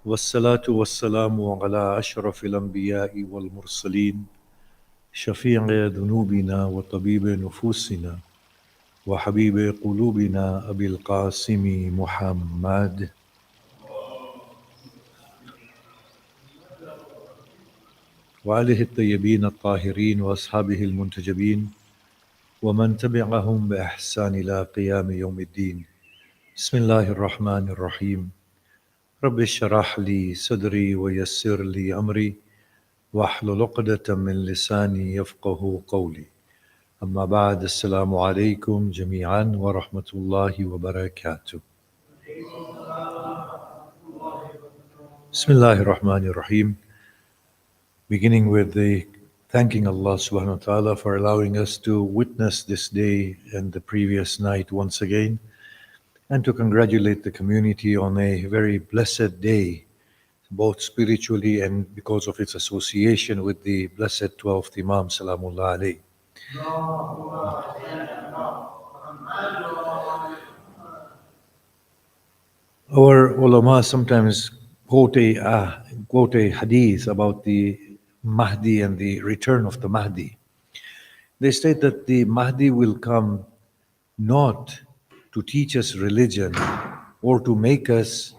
والصلاة والسلام على أشرف الأنبياء والمرسلين شفيع ذنوبنا وطبيب نفوسنا وحبيب قلوبنا أبي القاسم محمد وآله الطيبين الطاهرين وأصحابه المنتجبين ومن تبعهم بإحسان إلى قيام يوم الدين. بسم الله الرحمن الرحيم. رب اشرح لي صدري ويسر لي أمري واحلل عقدة من لساني يفقه قولي. أما بعد، السلام عليكم جميعا ورحمة الله وبركاته. بسم الله الرحمن الرحيم. Beginning with the thanking Allah subhanahu wa ta'ala for allowing us to witness this day and the previous night once again, and to congratulate the community on a very blessed day, both spiritually and because of its association with the blessed 12th Imam Salamullah alayhi. Our ulama sometimes quote a hadith about the Mahdi and the return of the Mahdi. They state that the Mahdi will come not to teach us religion or to make us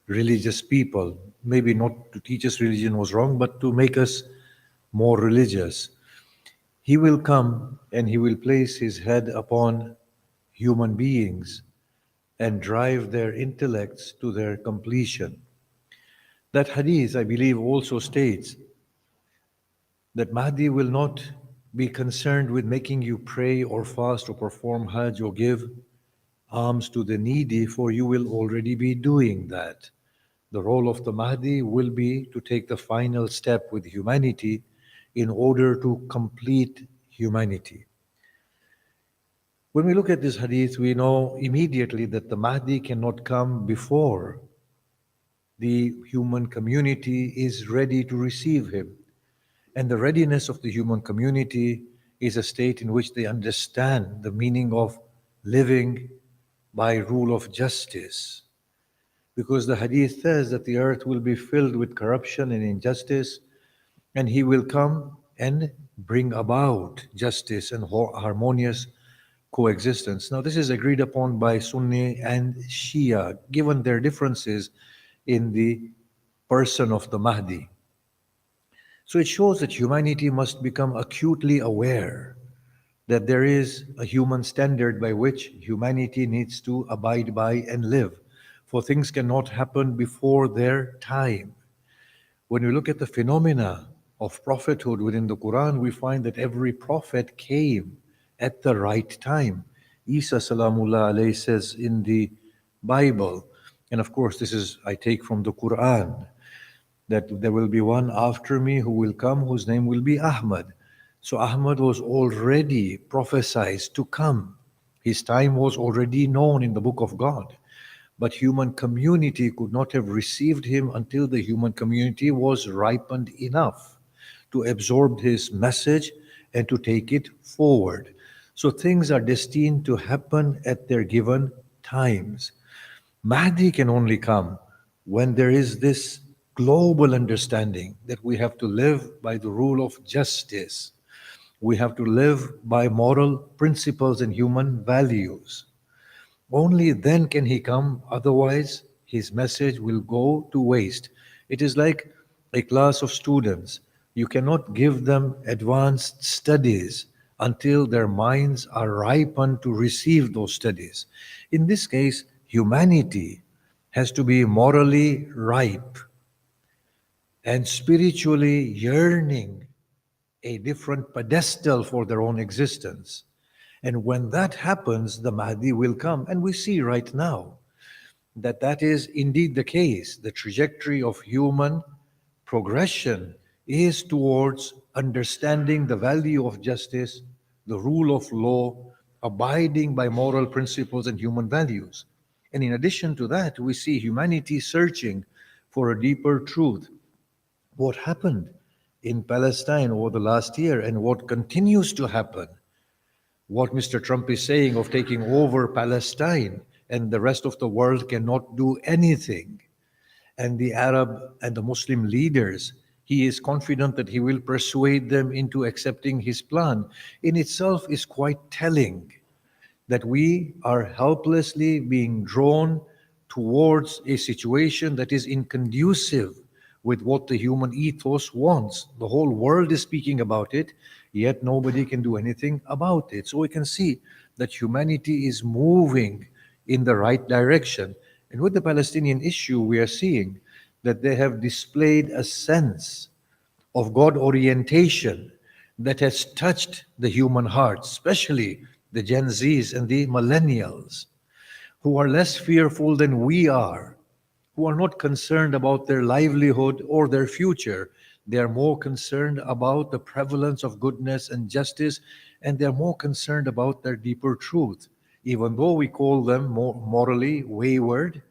religious people. Maybe not to teach us religion was wrong, but to make us more religious. He will come and he will place his head upon human beings and drive their intellects to their completion. That hadith, I believe, also states that Mahdi will not be concerned with making you pray or fast or perform Hajj or give alms to the needy, for you will already be doing that. The role of the Mahdi will be to take the final step with humanity in order to complete humanity. When we look at this hadith, we know immediately that the Mahdi cannot come before the human community is ready to receive him. And the readiness of the human community is a state in which they understand the meaning of living by rule of justice. Because the hadith says that the earth will be filled with corruption and injustice, and he will come and bring about justice and harmonious coexistence. Now, this is agreed upon by Sunni and Shia, given their differences in the person of the Mahdi. So it shows that humanity must become acutely aware that there is a human standard by which humanity needs to abide by and live, for things cannot happen before their time. When we look at the phenomena of prophethood within the Quran, we find that every prophet came at the right time. Isa salamullah alayhi says in the Bible, and of course this is I take from the Quran, that there will be one after me who will come whose name will be Ahmad. So Ahmad was already prophesied to come. His time was already known in the book of God. But human community could not have received him until the human community was ripened enough to absorb his message and to take it forward. So things are destined to happen at their given times. Mahdi can only come when there is this global understanding that we have to live by the rule of justice. We have to live by moral principles and human values. Only then can he come, otherwise his message will go to waste. It is like a class of students. You cannot give them advanced studies until their minds are ripened to receive those studies. In this case, humanity has to be morally ripe and spiritually yearning a different pedestal for their own existence. And when that happens, the Mahdi will come. And we see right now that that is indeed the case. The trajectory of human progression is towards understanding the value of justice, the rule of law, abiding by moral principles and human values. And in addition to that, we see humanity searching for a deeper truth. What happened in Palestine over the last year and what continues to happen, what Mr. Trump is saying of taking over Palestine and the rest of the world cannot do anything. and the Arab and the Muslim leaders, he is confident that he will persuade them into accepting his plan, in itself is quite telling that we are helplessly being drawn towards a situation that is inconducive with what the human ethos wants. The whole world is speaking about it, yet nobody can do anything about it. So we can see that humanity is moving in the right direction. And with the Palestinian issue, we are seeing that they have displayed a sense of God orientation that has touched the human heart, especially the Gen Zs and the millennials, who are less fearful than we are, who are not concerned about their livelihood or their future. They are more concerned about the prevalence of goodness and justice, and they are more concerned about their deeper truth. Even though we call them more morally wayward,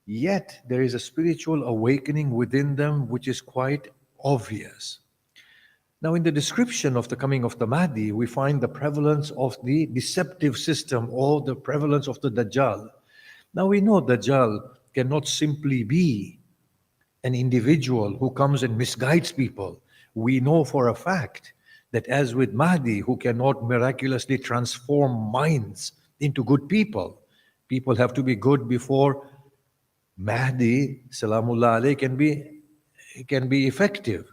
yet there is a spiritual awakening within them which is quite obvious. Now, in the description of the coming of the Mahdi, we find the prevalence of the deceptive system or the prevalence of the Dajjal. Now, we know Dajjal cannot simply be an individual who comes and misguides people. We know for a fact that, as with Mahdi, who cannot miraculously transform minds into good people, people have to be good before Mahdi, Salamullah alayh, can be effective.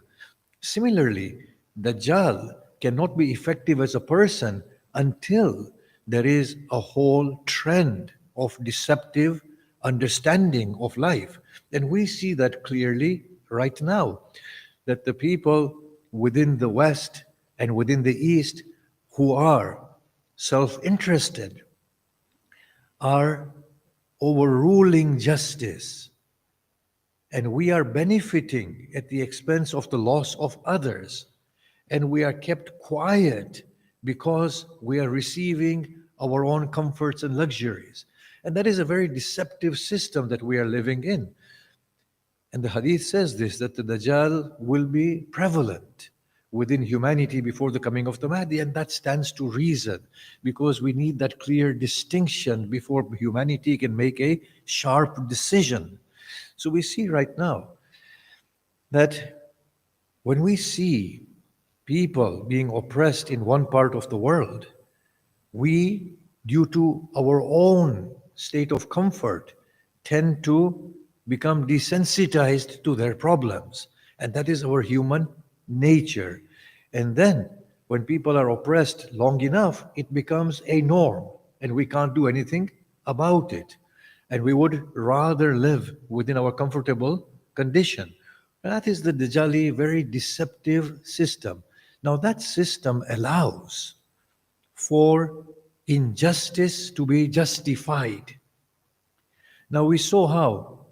Similarly, Dajjal cannot be effective as a person until there is a whole trend of deceptive understanding of life. And we see that clearly right now, that the people within the West and within the East who are self-interested are overruling justice, and we are benefiting at the expense of the loss of others, and we are kept quiet because we are receiving our own comforts and luxuries. And that is a very deceptive system that we are living in. And the hadith says this, that the Dajjal will be prevalent within humanity before the coming of the Mahdi, and that stands to reason, because we need that clear distinction before humanity can make a sharp decision. So we see right now that when we see people being oppressed in one part of the world, we, due to our own state of comfort, tend to become desensitized to their problems. And that is our human nature. And then, when people are oppressed long enough, it becomes a norm, and we can't do anything about it. And we would rather live within our comfortable condition. That is the Dajjali very deceptive system. Now, that system allows for injustice to be justified. Now, we saw how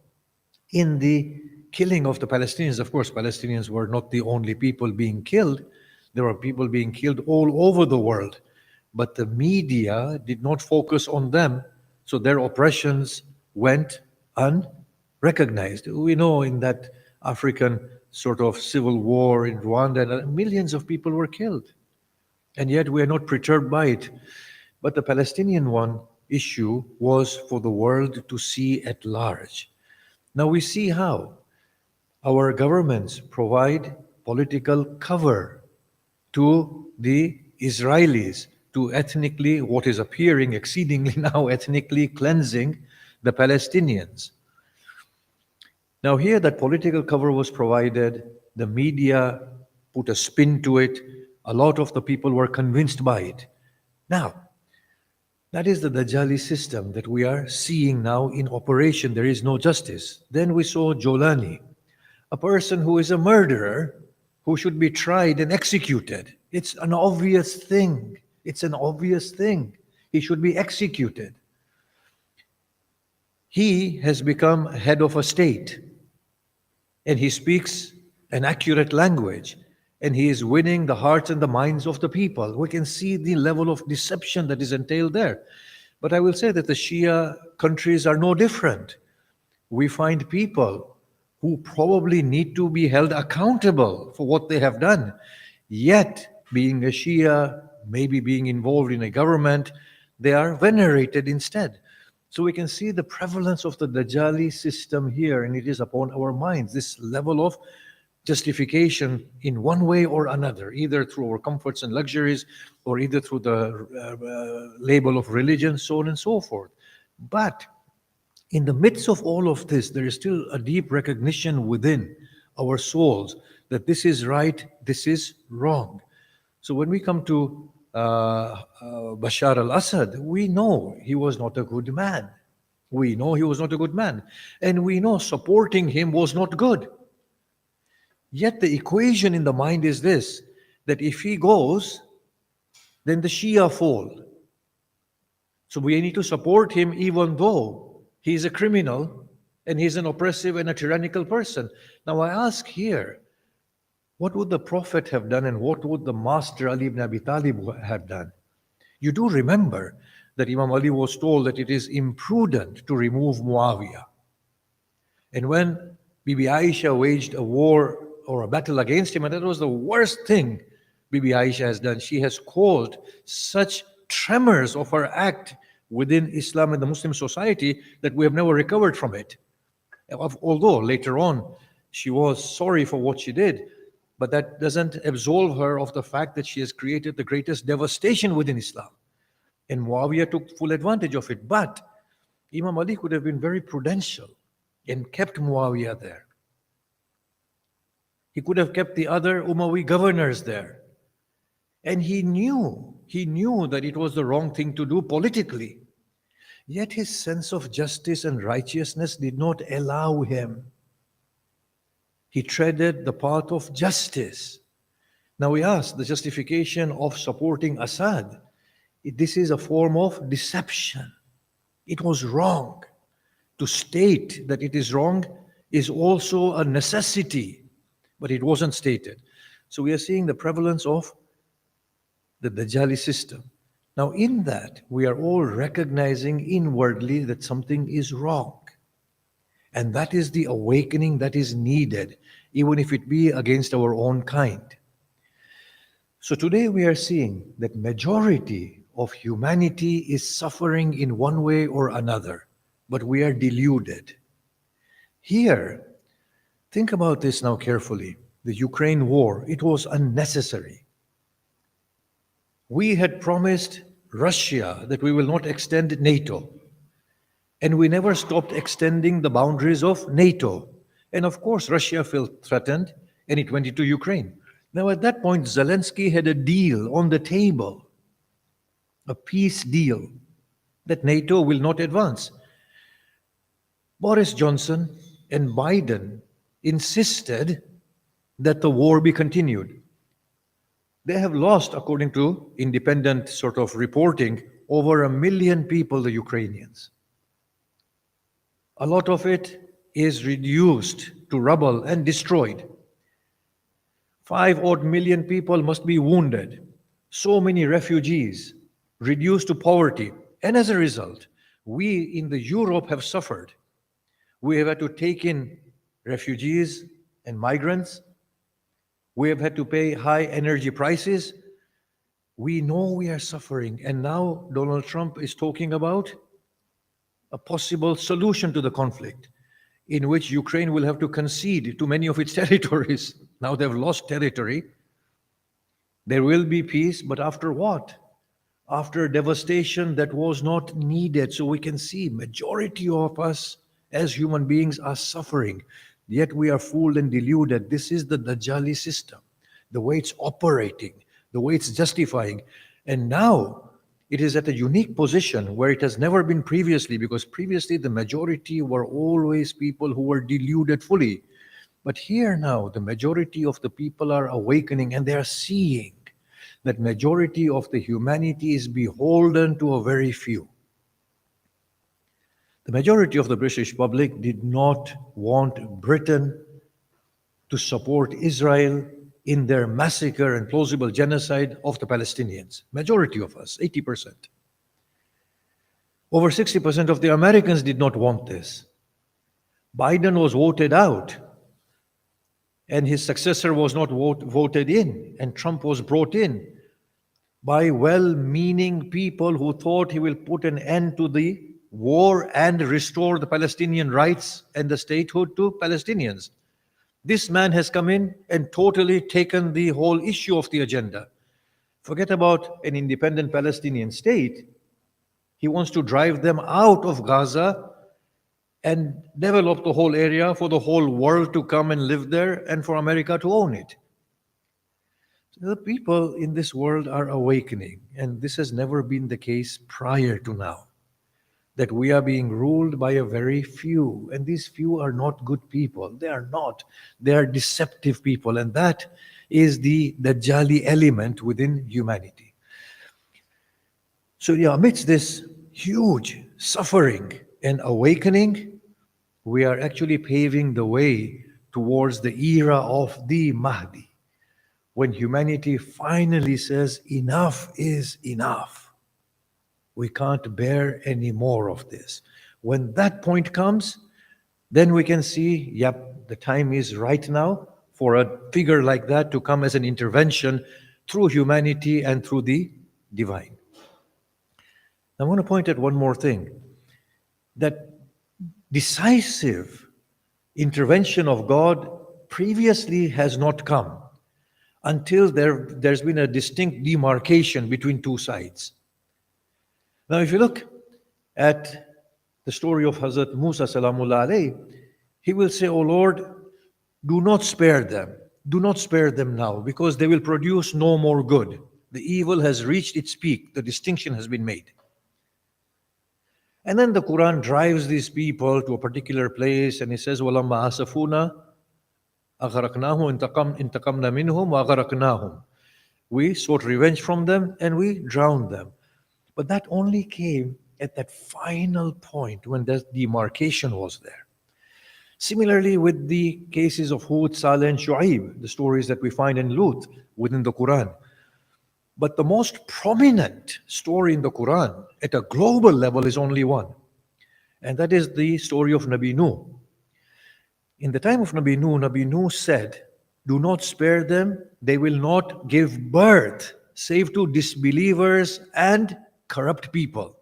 in the killing of the Palestinians, of course, Palestinians were not the only people being killed. There were people being killed all over the world. But the media did not focus on them, so their oppressions went unrecognized. We know in that African sort of civil war in Rwanda, millions of people were killed. And yet we are not perturbed by it. But the Palestinian issue was for the world to see at large. Now we see how our governments provide political cover to the Israelis to ethnically, what is appearing exceedingly now, ethnically cleansing the Palestinians. Now here that political cover was provided, the media put a spin to it, a lot of the people were convinced by it. Now, that is the Dajjali system that we are seeing now in operation. There is no justice. Then we saw Jolani, a person who is a murderer, who should be tried and executed. It's an obvious thing. It's an obvious thing. He should be executed. He has become head of a state, and he speaks an accurate language, and he is winning the hearts and the minds of the people. We can see the level of deception that is entailed there. But I will say that the Shia countries are no different. We find people who probably need to be held accountable for what they have done. Yet, being a Shia, maybe being involved in a government, they are venerated instead. So we can see the prevalence of the Dajjali system here, and it is upon our minds, this level of justification in one way or another, either through our comforts and luxuries, or either through the label of religion, so on and so forth. But in the midst of all of this, there is still a deep recognition within our souls that this is right, this is wrong. So when we come to Bashar al-Assad, we know he was not a good man. We know he was not a good man. And we know supporting him was not good. Yet the equation in the mind is this, that if he goes, then the Shia fall. So we need to support him even though he is a criminal and he's an oppressive and a tyrannical person. Now I ask here, what would the Prophet have done and what would the Master Ali ibn Abi Talib have done? You do remember that Imam Ali was told that it is imprudent to remove Muawiyah. And when Bibi Aisha waged a war or a battle against him, and that was the worst thing Bibi Aisha has done. She has caused such tremors of her act within Islam and the Muslim society that we have never recovered from it. Although later on she was sorry for what she did, but that doesn't absolve her of the fact that she has created the greatest devastation within Islam. And Muawiyah took full advantage of it. But Imam Ali could have been very prudential and kept Muawiyah there. He could have kept the other Umayyi governors there. And he knew that it was the wrong thing to do politically. Yet his sense of justice and righteousness did not allow him. He treaded the path of justice. Now we ask the justification of supporting Assad. This is a form of deception. It was wrong. To state that it is wrong is also a necessity, but it wasn't stated. So we are seeing the prevalence of the Dajjali system. Now in that, we are all recognizing inwardly that something is wrong. And that is the awakening that is needed, even if it be against our own kind. So today we are seeing that majority of humanity is suffering in one way or another, but we are deluded. Here, think about this now carefully. The Ukraine war, it was unnecessary. We had promised Russia that we will not extend NATO. And we never stopped extending the boundaries of NATO. And of course, Russia felt threatened and it went into Ukraine. Now, at that point, Zelensky had a deal on the table, a peace deal that NATO will not advance. Boris Johnson and Biden insisted that the war be continued. They have lost, according to independent sort of reporting, over 1 million people, the Ukrainians. A lot of it is reduced to rubble and destroyed. 5 odd million people must be wounded. So many refugees, reduced to poverty. And as a result, we in the Europe have suffered. We have had to take in refugees and migrants. We have had to pay high energy prices. We know we are suffering. And now Donald Trump is talking about a possible solution to the conflict in which Ukraine will have to concede to many of its territories. Now they've lost territory. There will be peace, but after what? After devastation that was not needed. So we can see majority of us as human beings are suffering. Yet we are fooled and deluded. This is the Dajjali system, the way it's operating, the way it's justifying. And now it is at a unique position where it has never been previously, because previously the majority were always people who were deluded fully. But here now, the majority of the people are awakening and they are seeing that majority of the humanity is beholden to a very few. The majority of the British public did not want Britain to support Israel in their massacre and plausible genocide of the Palestinians. Majority of us, 80%. Over 60% of the Americans did not want this. Biden was voted out, and his successor was not voted in, and Trump was brought in by well-meaning people who thought he will put an end to the war and restore the Palestinian rights and the statehood to Palestinians. This man has come in and totally taken the whole issue of the agenda. Forget about an independent Palestinian state. He wants to drive them out of Gaza and develop the whole area for the whole world to come and live there and for America to own it. The people in this world are awakening, and this has never been the case prior to now, that we are being ruled by a very few, and these few are not good people. They are not. They are deceptive people, and that is the Dajjali element within humanity. So amidst this huge suffering and awakening, we are actually paving the way towards the era of the Mahdi, when humanity finally says, enough is enough. We can't bear any more of this. When that point comes, then we can see, yep, the time is right now for a figure like that to come as an intervention through humanity and through the divine. I want to point out one more thing, that decisive intervention of God previously has not come until there's been a distinct demarcation between two sides. Now, if you look at the story of Hazrat Musa salamullah alayhi, he will say, "O Lord, do not spare them. Do not spare them now, because they will produce no more good. The evil has reached its peak. The distinction has been made." And then the Quran drives these people to a particular place, and it says, وَلَمَّا أَسَفُونَا أَغْرَقْنَاهُمْ إِنْتَقَمْنَا مِنْهُمْ وَأَغْرَقْنَاهُمْ. We sought revenge from them and we drowned them. But that only came at that final point when the demarcation was there. Similarly, with the cases of Hud, Saleh, and Shu'aib, the stories that we find in Lut within the Quran. But the most prominent story in the Quran at a global level is only one, and that is the story of Nabi Nuh. In the time of Nabi Nuh said, "Do not spare them, they will not give birth save to disbelievers and corrupt people."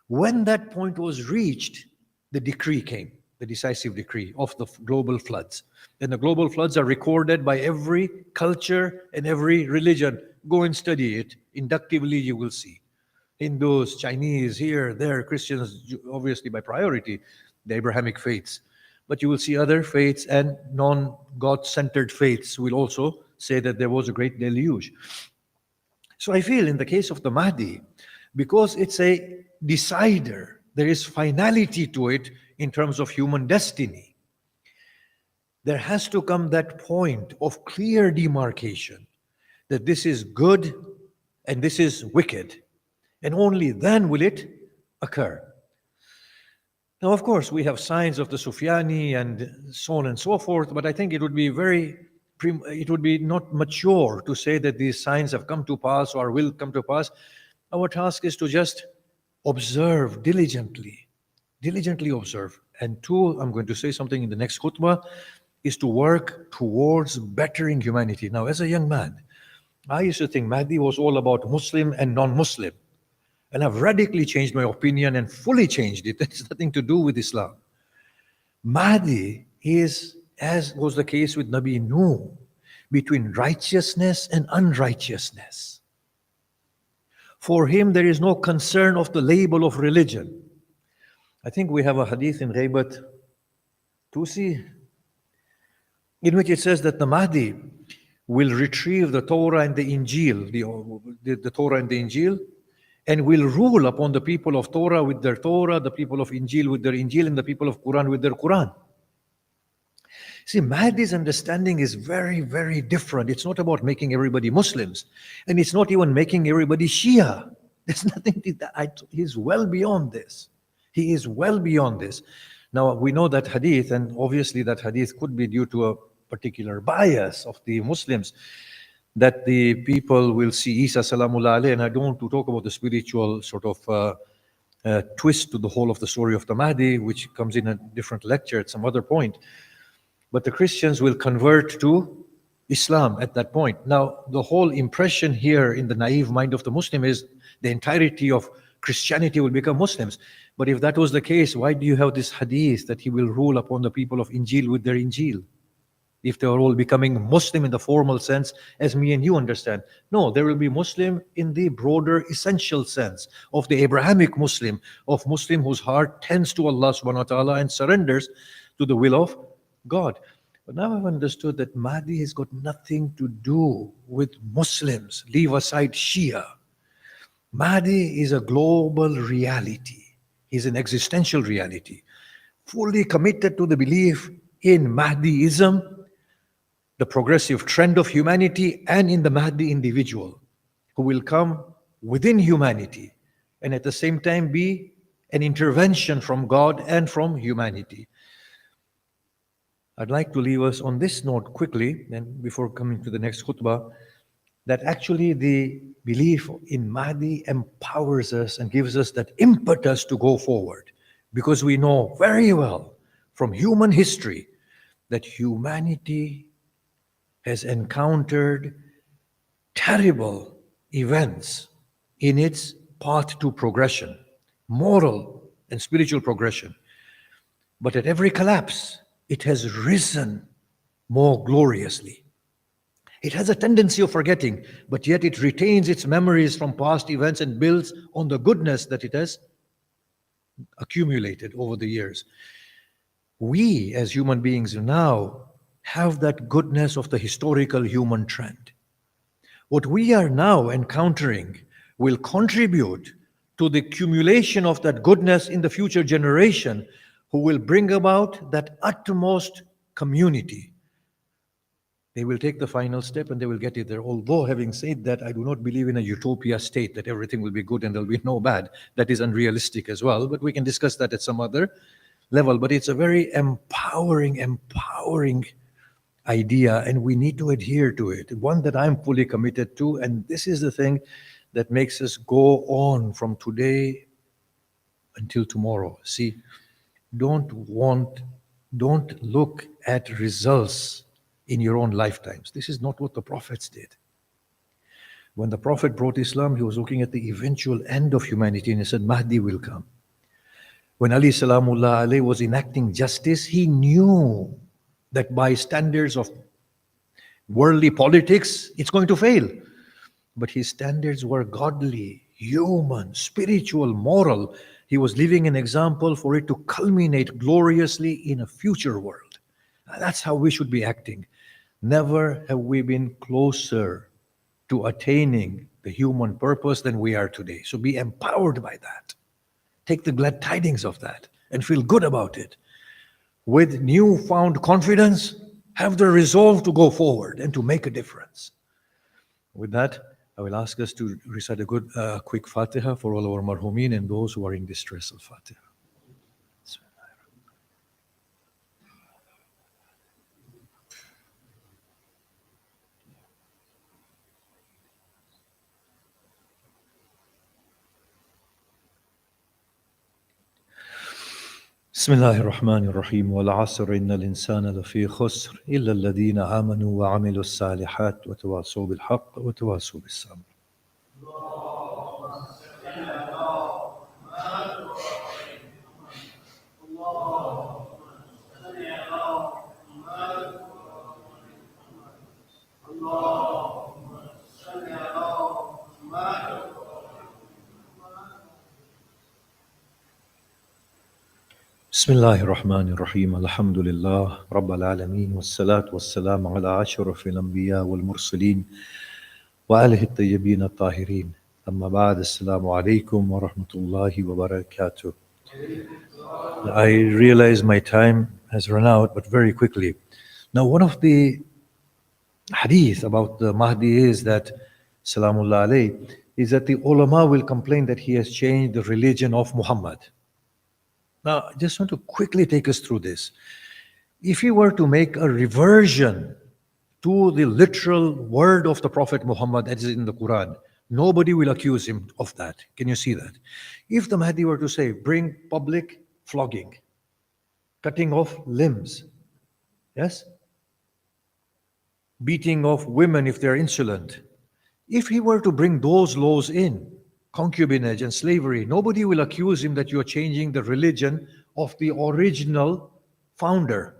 When that point was reached, the decree came, the decisive decree of the global floods. And the global floods are recorded by every culture and every religion. Go and study it. Inductively, you will see. Hindus, Chinese, here, there, Christians, obviously by priority, the Abrahamic faiths. But you will see other faiths and non-God-centered faiths will also say that there was a great deluge. So I feel in the case of the Mahdi, because it's a decider, there is finality to it in terms of human destiny. There has to come that point of clear demarcation that this is good and this is wicked, and only then will it occur. Now, of course, we have signs of the Sufyani and so on and so forth, but I think it would be not mature to say that these signs have come to pass or will come to pass. Our task is to just observe diligently observe. And two, I'm going to say something in the next khutbah, is to work towards bettering humanity. Now, as a young man, I used to think Mahdi was all about Muslim and non-Muslim. And I've radically changed my opinion and fully changed it. It has nothing to do with Islam. Mahdi is, as was the case with Nabi Nuh, between righteousness and unrighteousness. For him, there is no concern of the label of religion. I think we have a hadith in Ghaybat Tusi, in which it says that the Mahdi will retrieve the Torah and the Injil, the Torah and the Injil, and will rule upon the people of Torah with their Torah, the people of Injil with their Injil, and the people of Quran with their Quran. See, Mahdi's understanding is very, very different. It's not about making everybody Muslims, and it's not even making everybody Shia. There's nothing to that. He's well beyond this. He is well beyond this. Now, we know that hadith, and obviously that hadith could be due to a particular bias of the Muslims, that the people will see Isa salamullah alayhi, and I don't want to talk about the spiritual sort of twist to the whole of the story of the Mahdi, which comes in a different lecture at some other point. But the Christians will convert to Islam at that point. Now, the whole impression here in the naive mind of the Muslim is the entirety of Christianity will become Muslims. But if that was the case, why do you have this hadith that he will rule upon the people of Injil with their Injil? If they are all becoming Muslim in the formal sense, as me and you understand. No, there will be Muslim in the broader essential sense of the Abrahamic Muslim, of Muslim whose heart tends to Allah subhanahu wa ta'ala and surrenders to the will of God. But now I've understood that Mahdi has got nothing to do with Muslims. Leave aside Shia. Mahdi is a global reality. He's an existential reality. Fully committed to the belief in Mahdiism, the progressive trend of humanity, and in the Mahdi individual who will come within humanity and at the same time be an intervention from God and from humanity. I'd like to leave us on this note quickly, and before coming to the next khutbah, that actually the belief in Mahdi empowers us and gives us that impetus to go forward, because we know very well from human history that humanity has encountered terrible events in its path to progression, moral and spiritual progression. But at every collapse, it has risen more gloriously. It has a tendency of forgetting, but yet it retains its memories from past events and builds on the goodness that it has accumulated over the years. We, as human beings now, have that goodness of the historical human trend. What we are now encountering will contribute to the accumulation of that goodness in the future generation, who will bring about that utmost community. They will take the final step and they will get it there. Although, having said that, I do not believe in a utopia state that everything will be good and there will be no bad. That is unrealistic as well, but we can discuss that at some other level. But it's a very empowering idea, and we need to adhere to it. One that I'm fully committed to, and this is the thing that makes us go on from today until tomorrow. See, don't look at results in your own lifetimes. This is not what the prophets did. When the prophet brought Islam, he was looking at the eventual end of humanity, and he said, Mahdi will come. When Ali Salamullah alayhi was enacting justice, he knew that by standards of worldly politics, it's going to fail. But his standards were godly, human, spiritual, moral. He was living an example for it to culminate gloriously in a future world. That's how we should be acting. Never have we been closer to attaining the human purpose than we are today. So be empowered by that. Take the glad tidings of that and feel good about it. With newfound confidence, have the resolve to go forward and to make a difference. With that, I will ask us to recite a quick Fatiha for all our marhumin and those who are in distress. Al-Fatiha. بسم الله الرحمن الرحيم والعصر إن الإنسان لفي خسر إلا الذين آمنوا وعملوا الصالحات وتواصوا بالحق وتواصوا بالصبر. بسم الله الرحمن الرحيم الحمد لله رب العالمين والصلاة والسلام على أشرف الأنبياء والمرسلين وآله الطيبين الطاهرين أما بعد السلام عليكم ورحمة الله وبركاته. I realize my time has run out, but very quickly. Now, one of the hadith about the Mahdi is that, Salamullah alayhi, is that the ulama will complain that he has changed the religion of Muhammad. Now, I just want to quickly take us through this. If he were to make a reversion to the literal word of the Prophet Muhammad as is in the Quran, nobody will accuse him of that. Can you see that? If the Mahdi were to say, bring public flogging, cutting off limbs, yes? Beating of women if they're insolent. If he were to bring those laws in, concubinage and slavery, nobody will accuse him that you're changing the religion of the original founder.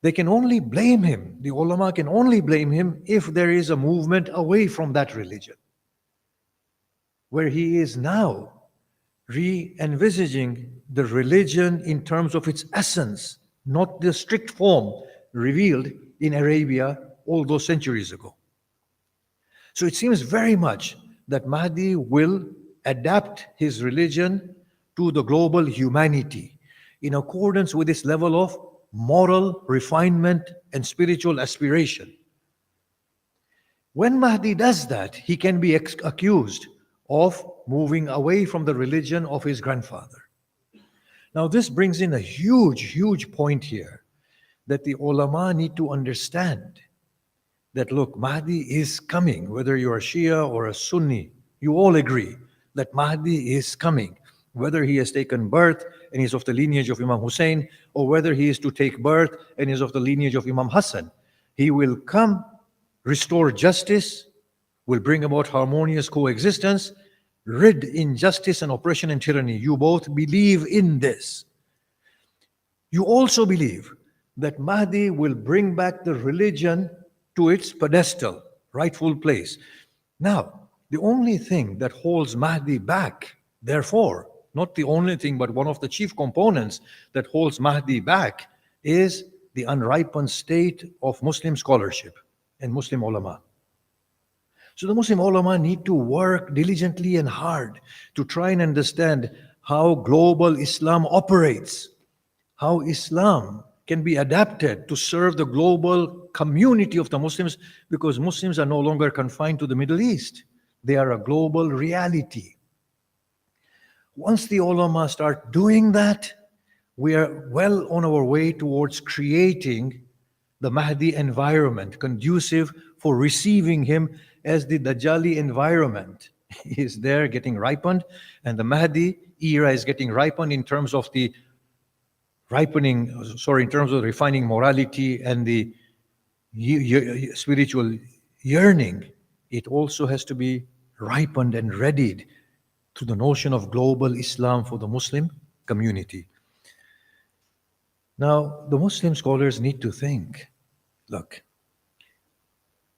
They can only blame him, the ulama can only blame him if there is a movement away from that religion. Where he is now re-envisaging the religion in terms of its essence, not the strict form revealed in Arabia all those centuries ago. So it seems very much that Mahdi will adapt his religion to the global humanity in accordance with its level of moral refinement and spiritual aspiration. When Mahdi does that, he can be accused of moving away from the religion of his grandfather. Now, this brings in a huge point here that the ulama need to understand that, look, Mahdi is coming. Whether you're a Shia or a Sunni, you all agree that Mahdi is coming. Whether he has taken birth and is of the lineage of Imam Hussein, or whether he is to take birth and is of the lineage of Imam Hassan, he will come, restore justice, will bring about harmonious coexistence, rid injustice and oppression and tyranny. You both believe in this. You also believe that Mahdi will bring back the religion to its pedestal, rightful place. Now, the only thing that holds Mahdi back, therefore, not the only thing, but one of the chief components that holds Mahdi back is the unripened state of Muslim scholarship and Muslim ulama. So the Muslim ulama need to work diligently and hard to try and understand how global Islam operates, how Islam can be adapted to serve the global community of the Muslims, because Muslims are no longer confined to the Middle East. They are a global reality. Once the ulama start doing that, we are well on our way towards creating the Mahdi environment conducive for receiving him, as the Dajjali environment is there getting ripened, and the Mahdi era is getting ripened in terms of the in terms of refining morality and the spiritual yearning. It also has to be ripened and readied to the notion of global Islam for the Muslim community. Now, the Muslim scholars need to think, look,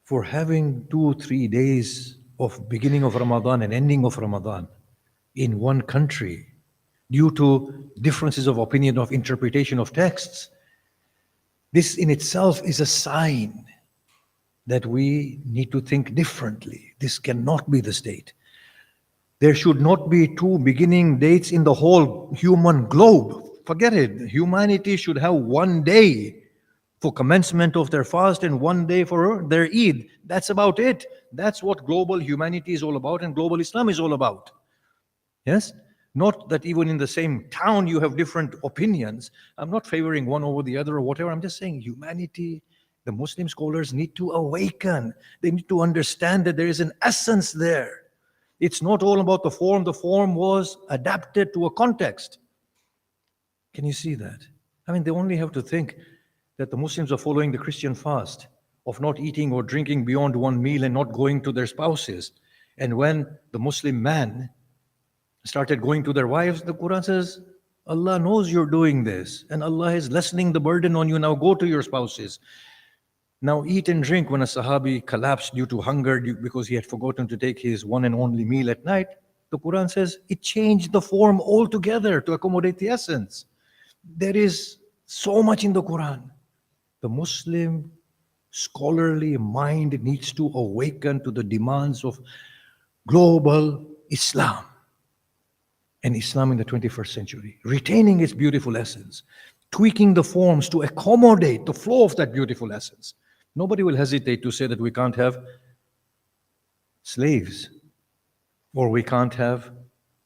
for having 2-3 days of beginning of Ramadan and ending of Ramadan in one country due to differences of opinion of interpretation of texts, this in itself is a sign that we need to think differently. This cannot be the state. There should not be 2 beginning dates in the whole human globe. Forget it. Humanity should have 1 day for commencement of their fast and 1 day for their Eid. That's about it. That's what global humanity is all about and global Islam is all about. Yes? Not that even in the same town you have different opinions. I'm not favoring one over the other or whatever. I'm just saying humanity, the Muslim scholars need to awaken. They need to understand that there is an essence there. It's not all about the form. The form was adapted to a context. Can you see that? I mean, they only have to think that the Muslims are following the Christian fast of not eating or drinking beyond 1 meal and not going to their spouses. And when the Muslim man started going to their wives, the Quran says, Allah knows you're doing this and Allah is lessening the burden on you. Now go to your spouses. Now eat and drink. When a Sahabi collapsed due to hunger because he had forgotten to take his one and only meal at night, the Quran says it changed the form altogether to accommodate the essence. There is so much in the Quran. The Muslim scholarly mind needs to awaken to the demands of global Islam and Islam in the 21st century, retaining its beautiful essence, tweaking the forms to accommodate the flow of that beautiful essence. Nobody will hesitate to say that we can't have slaves, or we can't have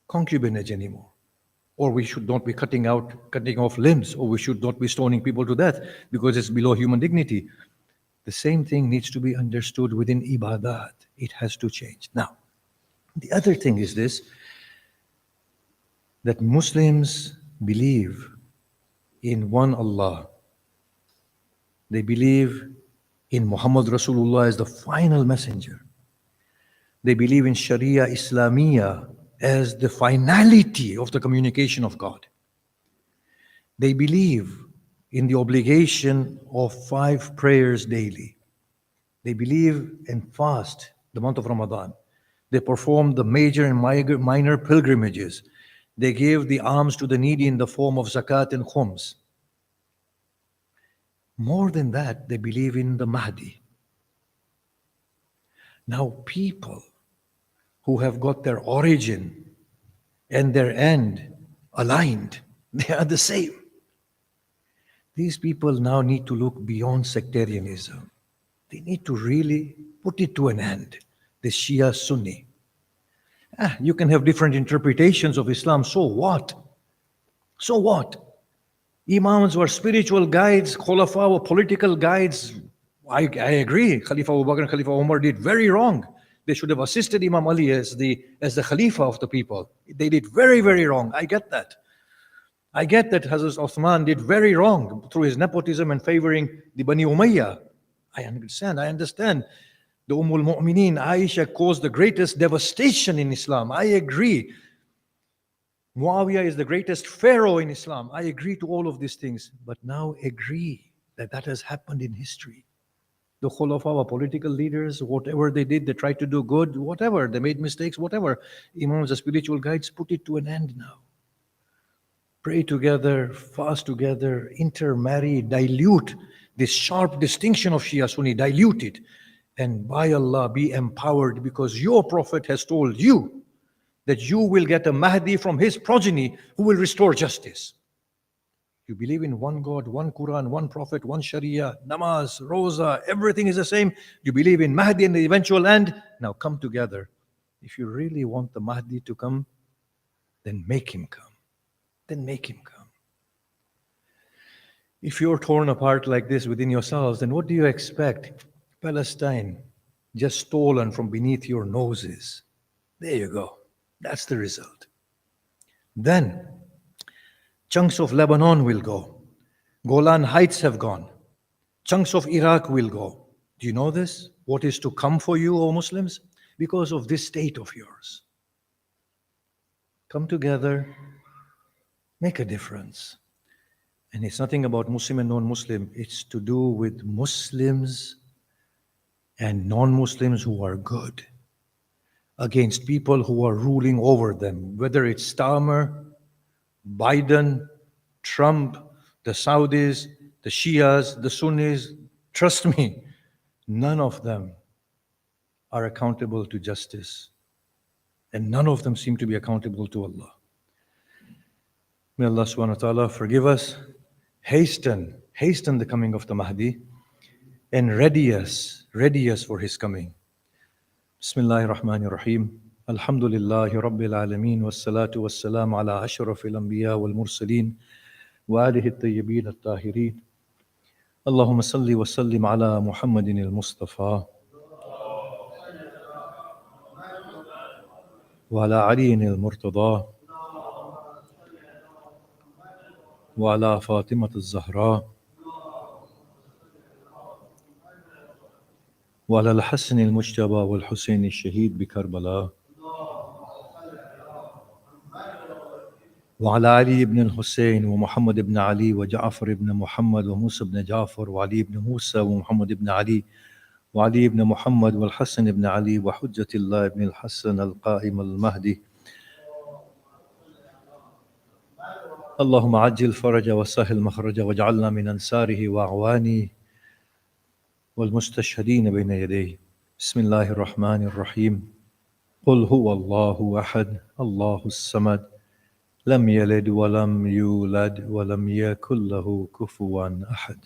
concubinage anymore, or we should not be cutting off limbs, or we should not be stoning people to death because it's below human dignity. The same thing needs to be understood within ibadat. It has to change. Now, the other thing is this, that Muslims believe in one Allah. They believe in Muhammad Rasulullah as the final messenger. They believe in Sharia Islamia as the finality of the communication of God. They believe in the obligation of 5 prayers daily. They believe and fast the month of Ramadan. They perform the major and minor pilgrimages. They give the alms to the needy in the form of zakat and khums. More than that, they believe in the Mahdi. Now, people who have got their origin and their end aligned, they are the same. These people now need to look beyond sectarianism. They need to really put it to an end, the Shia Sunni. You can have different interpretations of Islam, so what? So what? Imams were spiritual guides, Khulafa were political guides. I agree, Khalifa Abu Bakr and Khalifa Umar did very wrong. They should have assisted Imam Ali as the Khalifa of the people. They did very, very wrong. I get that. I get that Hazrat Uthman did very wrong through his nepotism and favoring the Bani Umayyah. I understand. The Mu'mineen, Aisha, caused the greatest devastation in Islam. I agree. Muawiyah is the greatest pharaoh in Islam. I agree to all of these things. But now agree that that has happened in history. The Khulafa were political leaders. Whatever they did, they tried to do good. Whatever, they made mistakes, whatever. Imams, the spiritual guides, put it to an end now. Pray together, fast together, intermarry, dilute this sharp distinction of Shia Sunni, dilute it. And by Allah, be empowered, because your Prophet has told you that you will get a Mahdi from his progeny who will restore justice. You believe in one God, one Quran, one Prophet, one Sharia, namaz, roza, everything is the same. You believe in Mahdi and the eventual end. Now come together. If you really want the Mahdi to come, then make him come. Then make him come. If you're torn apart like this within yourselves, then what do you expect? Palestine just stolen from beneath your noses. There you go. That's the result. Then chunks of Lebanon will go. Golan Heights have gone. Chunks of Iraq will go. Do you know this? What is to come for you, O Muslims? Because of this state of yours. Come together, make a difference. And it's nothing about Muslim and non-Muslim. It's to do with Muslims and non-Muslims who are good against people who are ruling over them, whether it's Starmer, Biden, Trump, the Saudis, the Shias, the Sunnis. Trust me, none of them are accountable to justice, and none of them seem to be accountable to Allah. May Allah subhanahu wa ta'ala forgive us, hasten the coming of the Mahdi, and ready us for his coming. Bismillahir Rahmanir Rahim. Alhamdulillahi Rabbil Alameen. Wassalatu wassalamu ala ashrafil anbiya wal mursaleen wa alihi at-tayyibin at-tahirin. Allahumma salli wa sallim ala Muhammadin al-Mustafa wa ala aliyin al-Murtada wa ala Fatimat al-Zahra وعلى الحسن المجتبى والحسين الشهيد بكربلاء وعلى علي بن الحسين ومحمد بن علي وجعفر بن محمد وموسى بن جعفر وعلي بن موسى ومحمد بن علي وعلي بن محمد والحسن بن علي وحجة الله بن الحسن القائم المهدي. اللهم عجل فرج وسهل مخرج واجعلنا من أنصاره وأعوانه والمستشهدين بين يديه. بسم الله الرحمن الرحيم. قل هو الله أحد الله الصمد لم يلد ولم يولد ولم يكن له كفوا أحد.